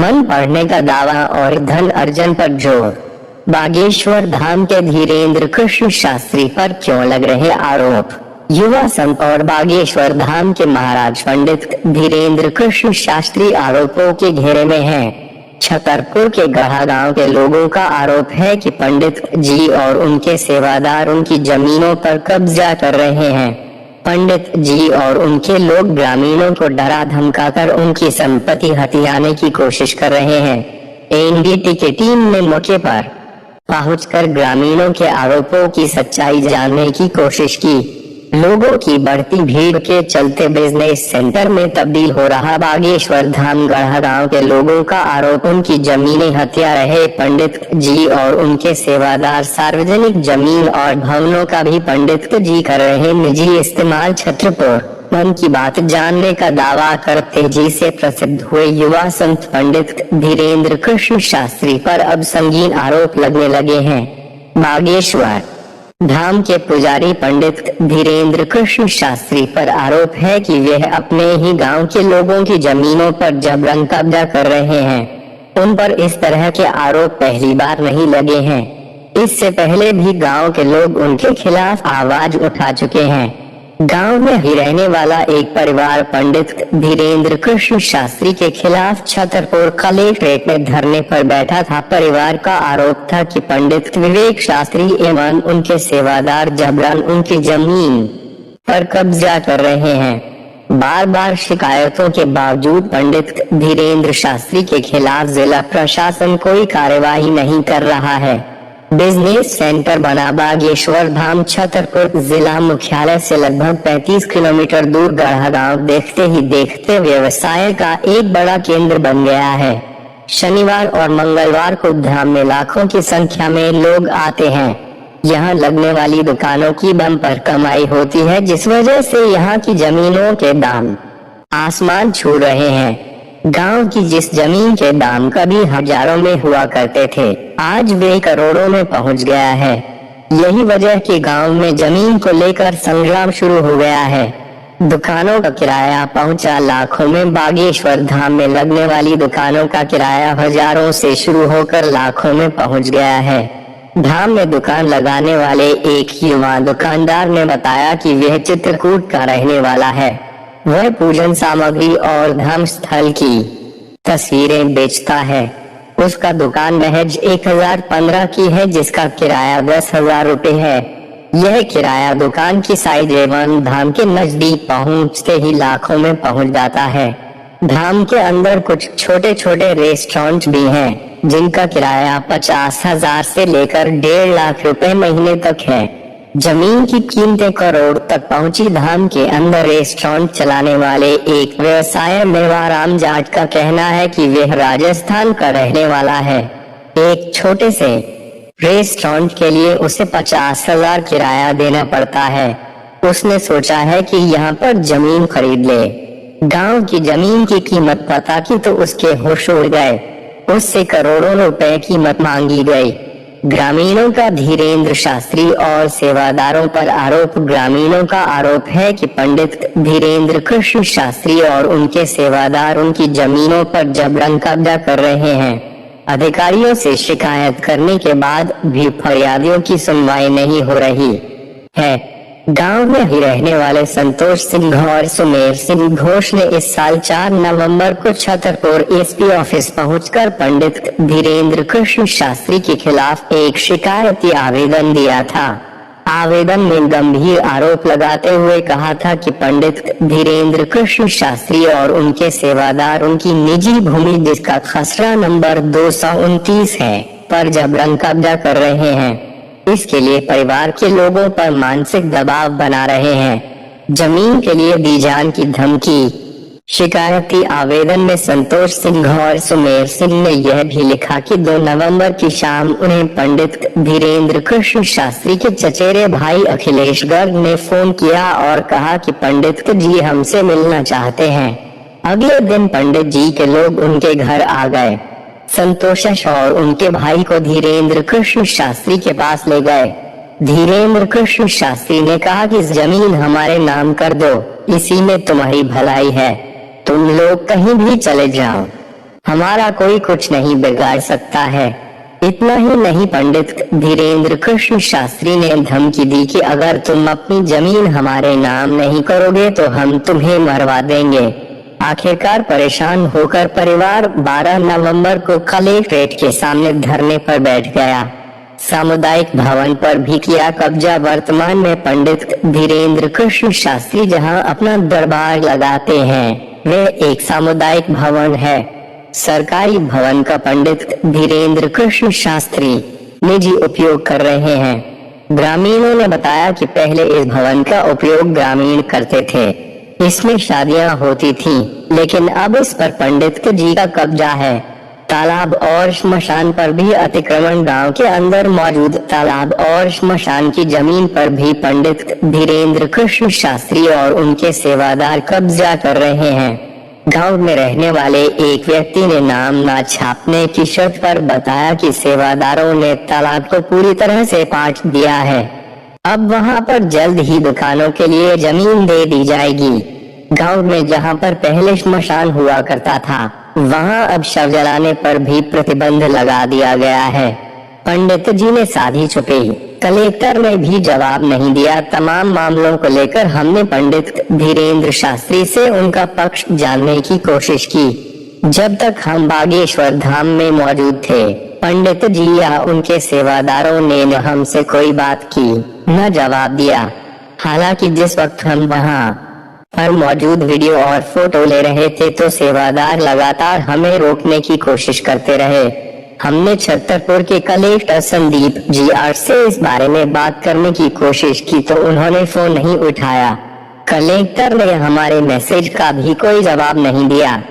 मन पढ़ने का दावा और धन अर्जन पर जोर। बागेश्वर धाम के धीरेन्द्र कृष्ण शास्त्री पर क्यों लग रहे आरोप? युवा संत और बागेश्वर धाम के महाराज पंडित धीरेन्द्र कृष्ण शास्त्री आरोपों के घेरे में हैं। छतरपुर के गढ़ा गांव के लोगों का आरोप है कि पंडित जी और उनके सेवादार उनकी जमीनों पर कब्जा कर रहे हैं। पंडित जी और उनके लोग ग्रामीणों को डरा धमकाकर उनकी संपत्ति हथियाने की कोशिश कर रहे हैं। एनडीटी की टीम ने मौके पर पहुंचकर ग्रामीणों के आरोपों की सच्चाई जानने की कोशिश की। लोगों की बढ़ती भीड़ के चलते बिजनेस सेंटर में तब्दील हो रहा बागेश्वर धाम गढ़ा गांव के लोगों का आरोप उनकी जमीनें हत्या रहे पंडित जी और उनके सेवादार सार्वजनिक जमीन और भवनों का भी पंडित जी कर रहे निजी इस्तेमाल। छतरपुर मन की बात जानने का दावा कर तेजी से प्रसिद्ध हुए युवा संत पंडित धीरेन्द्र कृष्ण शास्त्री पर अब संगीन आरोप लगने लगे हैं। बागेश्वर धाम के पुजारी पंडित धीरेन्द्र कृष्ण शास्त्री पर आरोप है कि वह अपने ही गांव के लोगों की जमीनों पर जबरन कब्जा कर रहे हैं। उन पर इस तरह के आरोप पहली बार नहीं लगे हैं। इससे पहले भी गांव के लोग उनके खिलाफ आवाज उठा चुके हैं। गांव में ही रहने वाला एक परिवार पंडित धीरेन्द्र कृष्ण शास्त्री के खिलाफ छतरपुर कलेक्ट्रेट में धरने पर बैठा था। परिवार का आरोप था कि पंडित विवेक शास्त्री एवं उनके सेवादार जबरन उनकी जमीन पर कब्जा कर रहे हैं। बार बार शिकायतों के बावजूद पंडित धीरेन्द्र शास्त्री के खिलाफ जिला प्रशासन कोई कार्यवाही नहीं कर रहा है। बिजनेस सेंटर बना बागेश्वर धाम छतरपुर जिला मुख्यालय से लगभग 35 किलोमीटर दूर गढ़ा गांव देखते ही देखते व्यवसाय का एक बड़ा केंद्र बन गया है। शनिवार और मंगलवार को धाम में लाखों की संख्या में लोग आते हैं। यहाँ लगने वाली दुकानों की बम्पर कमाई होती है, जिस वजह से यहाँ की जमीनों के दाम आसमान छू रहे हैं। गांव की जिस जमीन के दाम कभी हजारों में हुआ करते थे, आज वे करोड़ों में पहुंच गया है। यही वजह कि गांव में जमीन को लेकर संग्राम शुरू हो गया है। दुकानों का किराया पहुंचा लाखों में। बागेश्वर धाम में लगने वाली दुकानों का किराया हजारों से शुरू होकर लाखों में पहुंच गया है। धाम में दुकान लगाने वाले एक युवा दुकानदार ने बताया कि वह चित्रकूट का रहने वाला है। वह पूजन सामग्री और धर्म स्थल की तस्वीरें बेचता है। उसका दुकान महज 1015 की है, जिसका किराया 10,000 रुपए है। यह किराया दुकान की साइड एवं धाम के नजदीक पहुंचते ही लाखों में पहुंच जाता है। धाम के अंदर कुछ छोटे छोटे रेस्टोरेंट भी हैं, जिनका किराया 50,000 से लेकर 1.5 लाख रुपए महीने तक है। जमीन की कीमतें करोड़ तक पहुंची। धाम के अंदर रेस्टोरेंट चलाने वाले एक व्यवसाय मेवाराम जाट का कहना है कि वह राजस्थान का रहने वाला है। एक छोटे से रेस्टोरेंट के लिए उसे 50,000 किराया देना पड़ता है। उसने सोचा है कि यहाँ पर जमीन खरीद ले। गांव की जमीन की कीमत पता की तो उसके होश उड़ गए। उससे करोड़ों रुपए कीमत मांगी गई। ग्रामीणों का धीरेन्द्र शास्त्री और सेवादारों पर आरोप। ग्रामीणों का आरोप है कि पंडित धीरेन्द्र कृष्ण शास्त्री और उनके सेवादार उनकी जमीनों पर जबरन कब्जा कर रहे हैं। अधिकारियों से शिकायत करने के बाद भी फरियादियों की सुनवाई नहीं हो रही है। गांव में ही रहने वाले संतोष सिंह और सुमेर सिंह घोष ने इस साल 4 नवंबर को छतरपुर एसपी ऑफिस पहुंचकर पंडित धीरेन्द्र कृष्ण शास्त्री के खिलाफ एक शिकायती आवेदन दिया था। आवेदन में गंभीर आरोप लगाते हुए कहा था कि पंडित धीरेन्द्र कृष्ण शास्त्री और उनके सेवादार उनकी निजी भूमि, जिसका खसरा नंबर 229 है, पर जबरन कब्जा कर रहे हैं। इसके लिए परिवार के लोगों पर मानसिक दबाव बना रहे हैं। जमीन के लिए दी जान की धमकी। शिकायती आवेदन में संतोष सिंह और सुमेर सिंह ने यह भी लिखा कि 2 नवंबर की शाम उन्हें पंडित धीरेन्द्र कृष्ण शास्त्री के चचेरे भाई अखिलेश गर्ग ने फोन किया और कहा कि पंडित जी हमसे मिलना चाहते हैं। अगले दिन पंडित जी के लोग उनके घर आ गए। संतोष और उनके भाई को धीरेन्द्र कृष्ण शास्त्री के पास ले गए। धीरेन्द्र कृष्ण शास्त्री ने कहा कि इस जमीन हमारे नाम कर दो, इसी में तुम्हारी भलाई है, तुम लोग कहीं भी चले जाओ। हमारा कोई कुछ नहीं बिगाड़ सकता है। इतना ही नहीं, पंडित धीरेन्द्र कृष्ण शास्त्री ने धमकी दी कि अगर तुम अपनी जमीन हमारे नाम नहीं करोगे तो हम तुम्हें मरवा देंगे। आखिरकार परेशान होकर परिवार 12 नवंबर को कलेक्ट्रेट के सामने धरने पर बैठ गया। सामुदायिक भवन पर भी किया कब्जा। वर्तमान में पंडित धीरेन्द्र कृष्ण शास्त्री जहां अपना दरबार लगाते हैं, वे एक सामुदायिक भवन है। सरकारी भवन का पंडित धीरेन्द्र कृष्ण शास्त्री निजी उपयोग कर रहे हैं। ग्रामीणों ने बताया कि पहले इस भवन का उपयोग ग्रामीण करते थे, इसमें शादियां होती थीं, लेकिन अब इस पर पंडित जी का कब्जा है। तालाब और श्मशान पर भी अतिक्रमण। गांव के अंदर मौजूद तालाब और श्मशान की जमीन पर भी पंडित धीरेन्द्र कृष्ण शास्त्री और उनके सेवादार कब्जा कर रहे हैं। गांव में रहने वाले एक व्यक्ति ने नाम ना छापने की शर्त पर बताया कि सेवादारों ने तालाब को पूरी तरह से पाट दिया है। अब वहां पर जल्द ही दुकानों के लिए जमीन दे दी जाएगी। गांव में जहां पर पहले श्मशान हुआ करता था, वहां अब शव जलाने पर भी प्रतिबंध लगा दिया गया है। पंडित जी ने साधी छुपी। कलेक्टर ने भी जवाब नहीं दिया। तमाम मामलों को लेकर हमने पंडित धीरेन्द्र शास्त्री से उनका पक्ष जानने की कोशिश की। जब तक हम बागेश्वर धाम में मौजूद थे, पंडित जी या उनके सेवादारों ने न हमसे कोई बात की, न जवाब दिया। हालांकि जिस वक्त हम वहां पर मौजूद वीडियो और फोटो ले रहे थे तो सेवादार लगातार हमें रोकने की कोशिश करते रहे। हमने छतरपुर के कलेक्टर संदीप जी.आर. से इस बारे में बात करने की कोशिश की तो उन्होंने फोन नहीं उठाया। कलेक्टर ने हमारे मैसेज का भी कोई जवाब नहीं दिया।